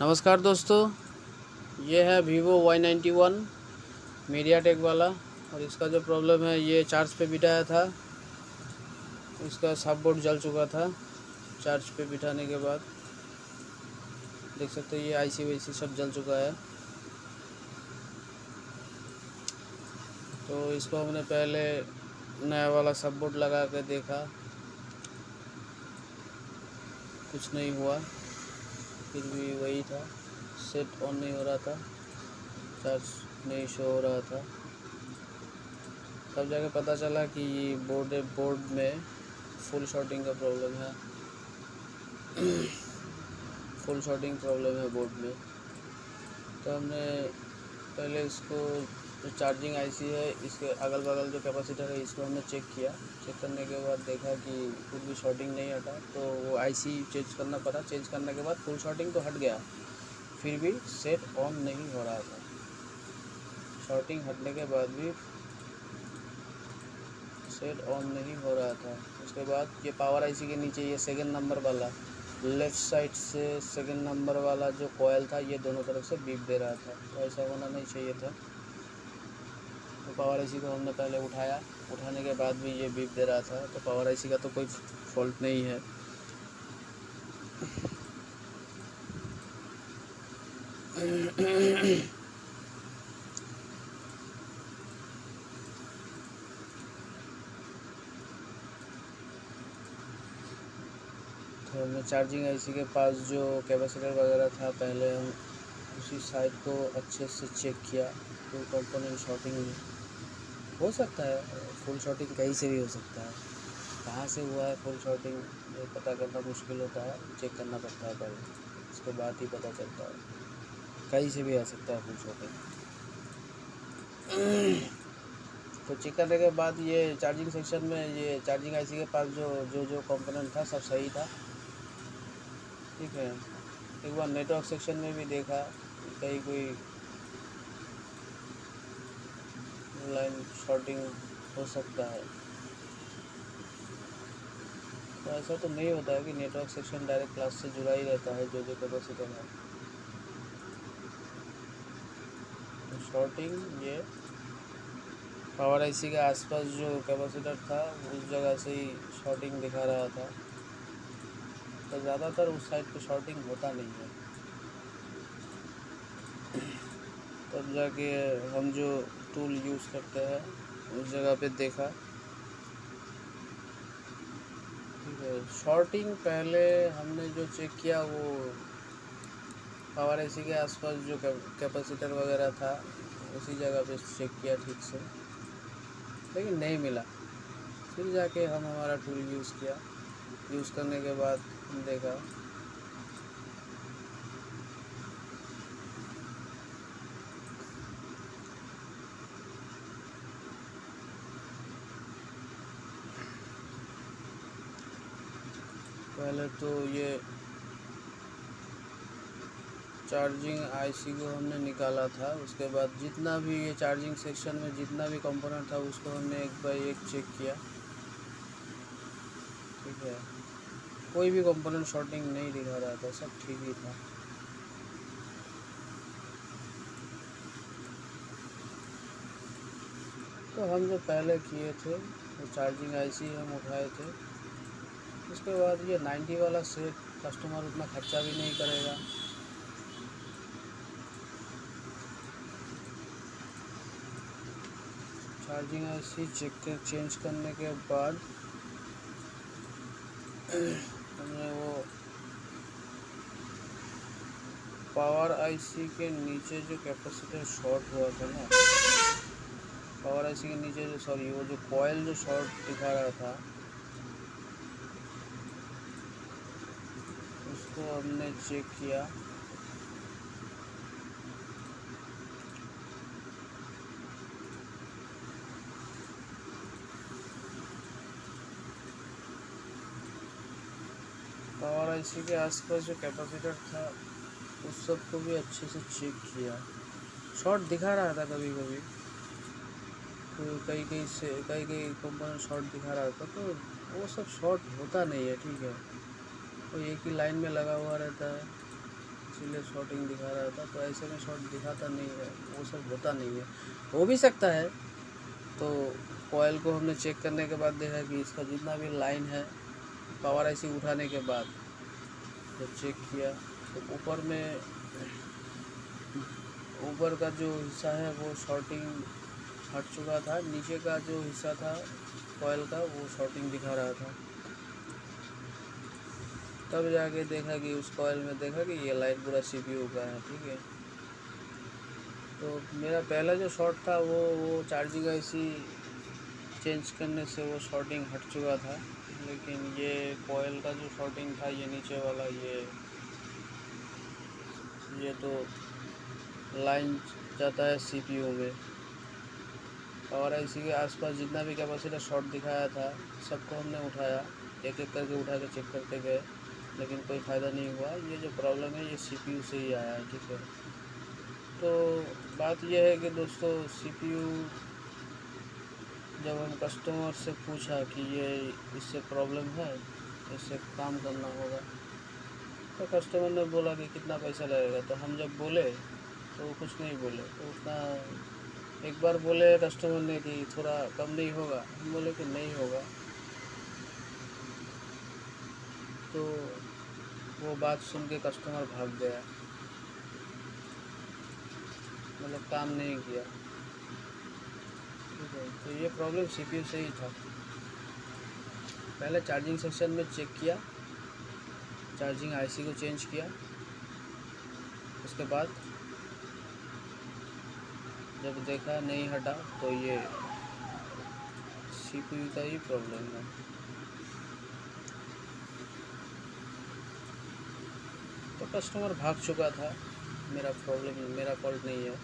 नमस्कार दोस्तों, ये है वीवो Y91 मीडियाटेक वाला। और इसका जो प्रॉब्लम है, ये चार्ज पे बिठाया था, इसका सब बोर्ड जल चुका था। चार्ज पे बिठाने के बाद देख सकते हैं ये आईसी वाईसी सब जल चुका है। तो इसको हमने पहले नया वाला सब बोर्ड लगा के देखा, कुछ नहीं हुआ। फिर भी वही था, सेट ऑन नहीं हो रहा था, चार्ज नहीं शो हो रहा था। तब जाके पता चला कि बोर्ड में फुल शॉर्टिंग का प्रॉब्लम है। फुल शॉर्टिंग प्रॉब्लम है बोर्ड में। तो हमने पहले इसको जो चार्जिंग आईसी है, इसके अगल बगल जो कैपेसिटर है, इसको हमने चेक किया। चेक करने के बाद देखा कि कुछ भी शॉर्टिंग नहीं हटा, तो वो आईसी चेंज करना पड़ा। चेंज करने के बाद फुल शॉर्टिंग तो हट गया, फिर भी सेट ऑन नहीं हो रहा था। शॉर्टिंग हटने के बाद भी सेट ऑन नहीं हो रहा था। उसके बाद ये पावर आईसी के नीचे ये सेकंड नंबर वाला, लेफ़्ट साइड से सेकंड नंबर वाला जो कॉयल था, ये दोनों तरफ से बीप दे रहा था। तो ऐसा होना नहीं चाहिए था। तो पावर आईसी को हमने पहले उठाया, उठाने के बाद भी ये बीप दे रहा था। तो पावर आईसी का तो कोई फॉल्ट नहीं है। तो हमने चार्जिंग आईसी के पास जो कैपेसिटर वगैरह था, पहले हम उसी साइड को अच्छे से चेक किया। तो कंपोनेंट शॉर्टिंग हो सकता है, फुल शॉर्टिंग कहीं से भी हो सकता है। कहाँ से हुआ है फुल शॉर्टिंग, ये पता करना मुश्किल होता है, चेक करना पड़ता है पहले, उसके बाद ही पता चलता है। कहीं से भी आ सकता है फुल शॉर्टिंग। तो चेक करने के बाद ये चार्जिंग सेक्शन में, ये चार्जिंग आईसी के पास जो जो जो कंपोनेंट था, सब सही था, ठीक है। एक बार नेटवर्क सेक्शन में भी देखा, कहीं कोई लाइन शॉर्टिंग हो सकता है। तो ऐसा तो नहीं होता है कि नेटवर्क सेक्शन डायरेक्ट क्लास से जुड़ा ही रहता है, जो जो कैपेसिटर है। तो शॉर्टिंग ये पावर आईसी के आसपास जो कैपेसिटर था, उस जगह से ही शॉर्टिंग दिखा रहा था। तो ज़्यादातर उस साइड पे शॉर्टिंग होता नहीं है। तब जाके हम जो टूल यूज़ करते हैं, उस जगह पे देखा, ठीक है। शॉर्टिंग पहले हमने जो चेक किया, वो पावर आईसी के आसपास जो कैपेसिटर वगैरह था, उसी जगह पे चेक किया ठीक से, लेकिन नहीं मिला। फिर जाके हम हमारा टूल यूज़ किया। यूज़ करने के बाद देखा पहले तो ये चार्जिंग आईसी को हमने निकाला था। उसके बाद जितना भी ये चार्जिंग सेक्शन में जितना भी कंपोनेंट था, उसको हमने एक बाय एक चेक किया, ठीक है। कोई भी कंपोनेंट शॉर्टिंग नहीं दिखा रहा था, सब ठीक ही था। तो हम जो पहले किए थे, वो चार्जिंग आईसी हम उठाए थे। उसके बाद ये 90 वाला सेट कस्टमर उतना खर्चा भी नहीं करेगा। चार्जिंग आईसी चेंज करने के बाद हमने वो पावर आईसी के नीचे जो कैपेसिटर शॉर्ट हुआ था ना, पावर आईसी के नीचे जो, सॉरी, वो जो कॉयल जो शॉर्ट दिखा रहा था, उसको हमने चेक किया। पावर आईसी के आसपास जो कैपेसिटर था, उस सब को भी अच्छे से चेक किया। शॉर्ट दिखा रहा था कभी कभी, तो कई कई कंपोनेंट शॉर्ट दिखा रहा था। तो वो सब शॉर्ट होता नहीं है, ठीक है। तो एक ही लाइन में लगा हुआ रहता है, इसीलिए शॉर्टिंग दिखा रहा था। तो ऐसे में शॉर्ट दिखाता नहीं है, वो सब होता नहीं है, हो भी सकता है। तो कॉयल को हमने चेक करने के बाद देखा कि इसका जितना भी लाइन है, पावर आईसी उठाने के बाद जब चेक किया तो ऊपर का जो हिस्सा है वो शॉर्टिंग हट चुका था, नीचे का जो हिस्सा था कॉयल का वो शॉर्टिंग दिखा रहा था। तब जाके देखा कि उस कॉयल में देखा कि ये लाइन पूरा सीपीयू का है, ठीक है। तो मेरा पहला जो शॉर्ट था वो चार्जिंग आईसी चेंज करने से वो शॉर्टिंग हट चुका था, लेकिन ये कॉयल का जो शॉर्टिंग था, ये नीचे वाला, ये तो लाइन जाता है सीपीयू में। पावर आईसी के आसपास जितना भी कैपेसिटर शॉर्ट दिखाया था सबको हमने उठाया, एक एक करके उठा के चेक करते गए, लेकिन कोई फ़ायदा नहीं हुआ। ये जो प्रॉब्लम है ये सीपीयू से ही आया है, ठीक है। तो बात यह है कि दोस्तों, सीपीयू जब हम कस्टमर से पूछा कि ये इससे प्रॉब्लम है, इससे काम करना होगा, तो कस्टमर ने बोला कि कितना पैसा लगेगा। तो हम जब बोले तो वो कुछ नहीं बोले। तो उतना एक बार बोले कस्टमर ने कि थोड़ा कम नहीं होगा, हम बोले कि नहीं होगा। तो वो बात सुन के कस्टमर भाग गया, मतलब काम नहीं किया, ठीक है। तो ये प्रॉब्लम सीपीयू से ही था। पहले चार्जिंग सेक्शन में चेक किया, चार्जिंग आईसी को चेंज किया, उसके बाद जब देखा नहीं हटा तो ये सीपीयू का ही प्रॉब्लम है। तो कस्टमर भाग चुका था, मेरा फॉल्ट नहीं है।